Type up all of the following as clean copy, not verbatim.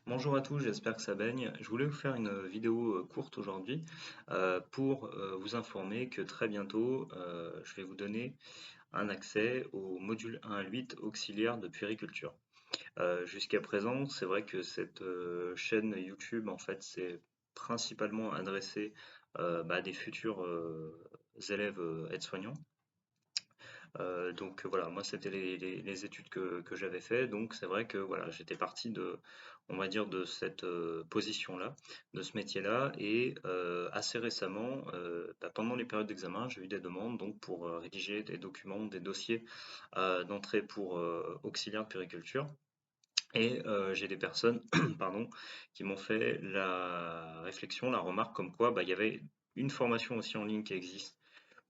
Bonjour à tous, j'espère que ça baigne. Je voulais vous faire une vidéo courte aujourd'hui pour vous informer que très bientôt je vais vous donner un accès au module 1 à 8 auxiliaire de puériculture. Jusqu'à présent, c'est vrai que cette chaîne YouTube en fait c'est principalement adressé à des futurs élèves aides-soignants. Donc voilà, moi c'était les études que j'avais fait, donc c'est vrai que voilà, j'étais parti de, on va dire, de cette position-là, de ce métier-là, et assez récemment, pendant les périodes d'examen, j'ai eu des demandes donc pour rédiger des documents, des dossiers d'entrée pour auxiliaire de puériculture. Et j'ai des personnes, pardon, qui m'ont fait la réflexion, la remarque comme quoi il y avait une formation aussi en ligne qui existe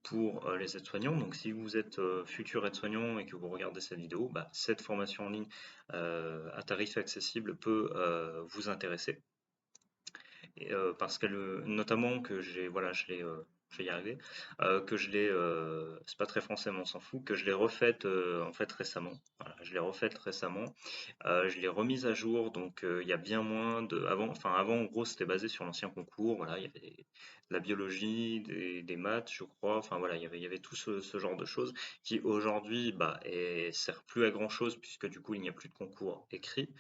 pour les aides-soignants. Donc, si vous êtes futur aide-soignant et que vous regardez cette vidéo, cette formation en ligne à tarif accessible peut vous intéresser. Et, parce qu'elle, notamment que j'ai, voilà, je vais y arriver, que je l'ai, c'est pas très français, mais on s'en fout, que je l'ai refaite en fait récemment. Voilà, je l'ai refaite récemment. Je l'ai remise à jour, donc il y a bien moins de. Avant, en gros, c'était basé sur l'ancien concours. Voilà, il y avait de la biologie, des maths, je crois. Enfin voilà, il y avait tout ce genre de choses qui aujourd'hui, sert plus à grand chose puisque du coup, il n'y a plus de concours écrit.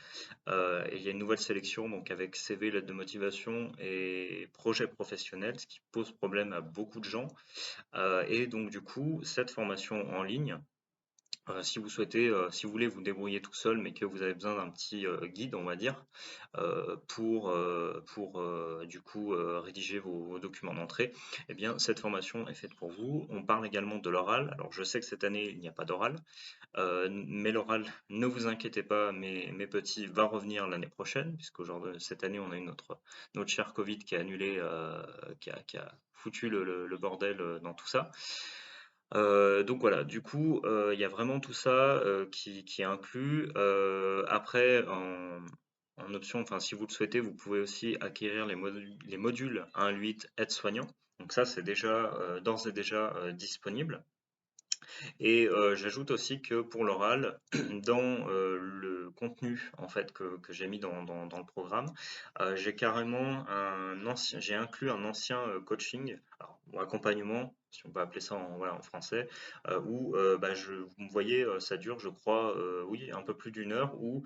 Et il y a une nouvelle sélection, donc avec CV, lettre de motivation et projet professionnel, ce qui pose problème à beaucoup de gens. Et donc du coup, cette formation en ligne, si vous souhaitez, si vous voulez vous débrouiller tout seul, mais que vous avez besoin d'un petit guide, on va dire, du coup rédiger vos documents d'entrée, eh bien cette formation est faite pour vous. On parle également de l'oral. Alors je sais que cette année il n'y a pas d'oral, mais l'oral, ne vous inquiétez pas, mes petits, va revenir l'année prochaine, puisqu'aujourd'hui cette année on a eu notre cher Covid qui a annulé, qui a foutu le bordel dans tout ça. Donc voilà, du coup, il y a vraiment tout ça qui est inclus. Après, en option, enfin si vous le souhaitez, vous pouvez aussi acquérir les modules 1 à 8 aide-soignants. Donc ça, c'est déjà d'ores et déjà disponible. Et j'ajoute aussi que pour l'oral, dans le contenu en fait que j'ai mis dans le programme, j'ai carrément j'ai inclus un ancien coaching, alors, ou accompagnement, si on peut appeler ça voilà, en français, où vous me voyez, ça dure, je crois, oui, un peu plus d'une heure, où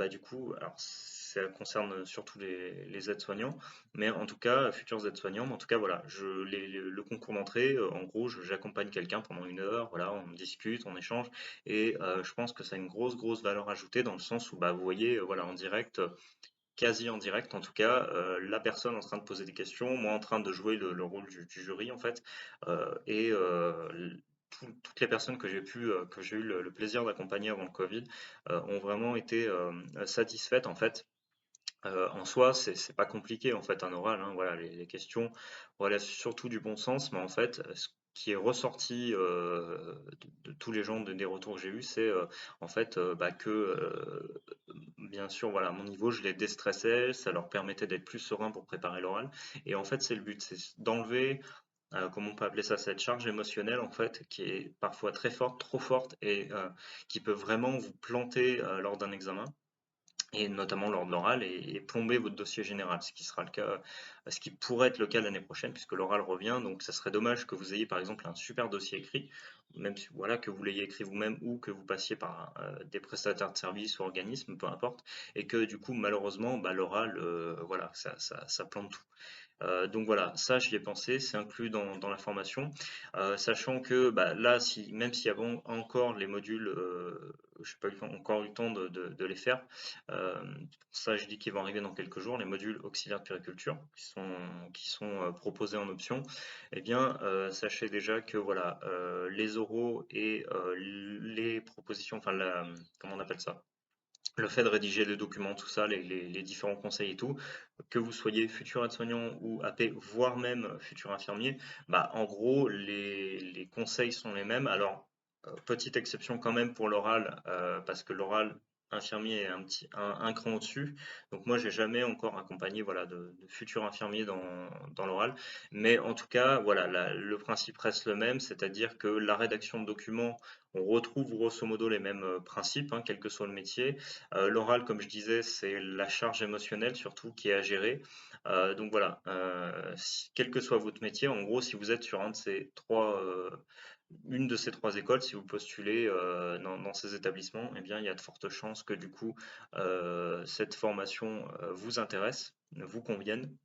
du coup, alors ça concerne surtout les aides-soignants, mais en tout cas, futurs aides-soignants, mais en tout cas, voilà, le concours d'entrée, en gros, j'accompagne quelqu'un pendant une heure, voilà, on discute, on échange, et je pense que ça a une grosse valeur ajoutée dans le sens où, vous voyez, voilà, en direct, quasi en direct en tout cas, la personne en train de poser des questions, moi en train de jouer le rôle du jury en fait, et toutes les personnes que j'ai eu le plaisir d'accompagner avant le Covid, ont vraiment été satisfaites en fait. En soi, c'est pas compliqué en fait un oral, hein, voilà, les questions relèvent surtout du bon sens, mais en fait, ce qui est ressorti de tous les gens, des retours que j'ai eus, c'est en fait que bien sûr, voilà, à mon niveau, je les déstressais, ça leur permettait d'être plus serein pour préparer l'oral. Et en fait, c'est le but, c'est d'enlever, comment on peut appeler ça, cette charge émotionnelle en fait, qui est parfois très forte, trop forte, et qui peut vraiment vous planter lors d'un examen et notamment lors de l'oral, et plomber votre dossier général, ce qui sera le cas, ce qui pourrait être le cas l'année prochaine, puisque l'oral revient. Donc, ça serait dommage que vous ayez par exemple un super dossier écrit, même si voilà que vous l'ayez écrit vous-même ou que vous passiez par des prestataires de services ou organismes, peu importe, et que du coup malheureusement l'oral, voilà, ça plante tout. Donc voilà, ça j'y ai pensé, c'est inclus dans la formation. Sachant que là, même s'il y a encore les modules, je n'ai pas encore eu le temps de les faire, ça je dis qu'ils vont arriver dans quelques jours, les modules auxiliaires de périculture qui sont proposés en option. Eh bien, sachez déjà que voilà, les oraux et les propositions, enfin comment on appelle ça? Le fait de rédiger le document, tout ça, les différents conseils et tout, que vous soyez futur aide-soignant ou AP, voire même futur infirmier, en gros, les conseils sont les mêmes. Alors, petite exception quand même pour l'oral, parce que l'oral, infirmier est un cran au-dessus. Donc moi, j'ai jamais encore accompagné voilà, de futurs infirmiers dans l'oral. Mais en tout cas, voilà, le principe reste le même, c'est-à-dire que la rédaction de documents, on retrouve grosso modo les mêmes principes, hein, quel que soit le métier. L'oral, comme je disais, c'est la charge émotionnelle surtout qui est à gérer. Donc voilà, quel que soit votre métier, en gros, si vous êtes sur une de ces trois écoles, si vous postulez dans ces établissements, eh bien, il y a de fortes chances que du coup, cette formation vous intéresse, vous convienne.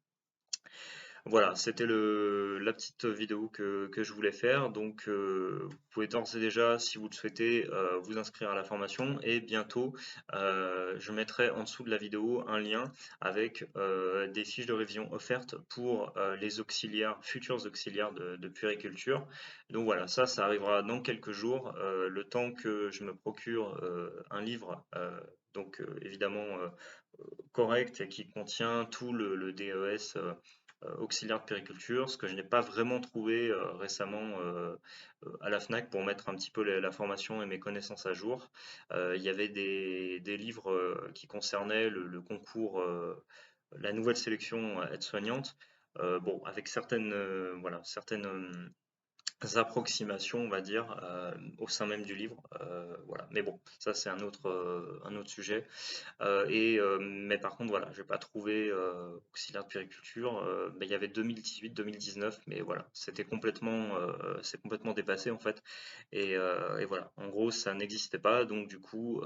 Voilà, c'était la petite vidéo que je voulais faire. Donc, vous pouvez d'ores et déjà, si vous le souhaitez, vous inscrire à la formation. Et bientôt, je mettrai en dessous de la vidéo un lien avec des fiches de révision offertes pour les auxiliaires, futurs auxiliaires de puériculture. Donc voilà, ça arrivera dans quelques jours, le temps que je me procure un livre. Donc évidemment correct et qui contient tout le DES auxiliaire de périculture, ce que je n'ai pas vraiment trouvé récemment à la FNAC pour mettre un petit peu la formation et mes connaissances à jour. Il y avait des livres qui concernaient le concours, la nouvelle sélection aide-soignante. Bon, avec certaines approximations, on va dire, au sein même du livre. Voilà. Mais bon, ça c'est un autre sujet. Mais par contre, voilà, j'ai pas trouvé auxiliaire de périculture. Mais il y avait 2018-2019, mais voilà, c'est complètement dépassé en fait. Et voilà, en gros, ça n'existait pas. Donc du coup,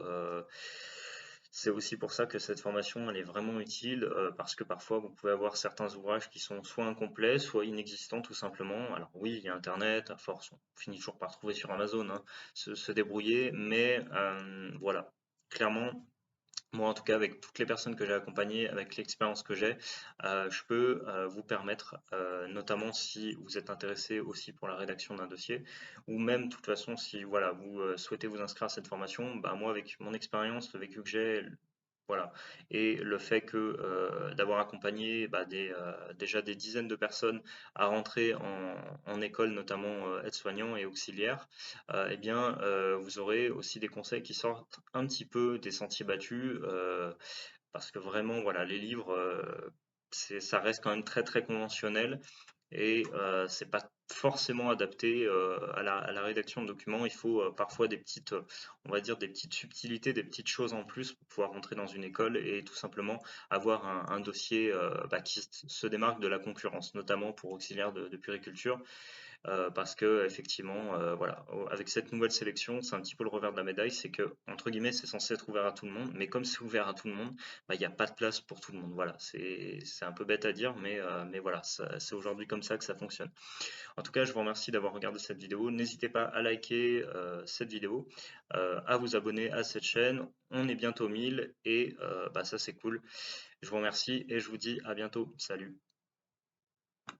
c'est aussi pour ça que cette formation, elle est vraiment utile, parce que parfois, vous pouvez avoir certains ouvrages qui sont soit incomplets, soit inexistants tout simplement. Alors oui, il y a Internet, à force, on finit toujours par trouver sur Amazon, hein, se débrouiller, mais voilà, clairement, moi, en tout cas, avec toutes les personnes que j'ai accompagnées, avec l'expérience que j'ai, je peux vous permettre, notamment si vous êtes intéressé aussi pour la rédaction d'un dossier, ou même, de toute façon, si voilà, vous souhaitez vous inscrire à cette formation, bah, moi, avec mon expérience, le vécu que j'ai, voilà, et le fait que d'avoir accompagné bah, déjà des dizaines de personnes à rentrer en école, notamment aides-soignants et auxiliaires, eh bien, vous aurez aussi des conseils qui sortent un petit peu des sentiers battus, parce que vraiment, voilà, les livres, ça reste quand même très très conventionnel et c'est pas forcément adapté à la rédaction de documents. Il faut parfois des petites, on va dire des petites subtilités, des petites choses en plus pour pouvoir rentrer dans une école et tout simplement avoir un dossier bah, qui se démarque de la concurrence, notamment pour auxiliaire de puériculture. Parce que effectivement, voilà, avec cette nouvelle sélection, c'est un petit peu le revers de la médaille, c'est que entre guillemets, c'est censé être ouvert à tout le monde, mais comme c'est ouvert à tout le monde, bah, il n'y a pas de place pour tout le monde. Voilà, c'est un peu bête à dire, mais voilà, c'est aujourd'hui comme ça que ça fonctionne. En tout cas, je vous remercie d'avoir regardé cette vidéo. N'hésitez pas à liker cette vidéo, à vous abonner à cette chaîne. On est bientôt 1000 et bah, ça c'est cool. Je vous remercie et je vous dis à bientôt. Salut.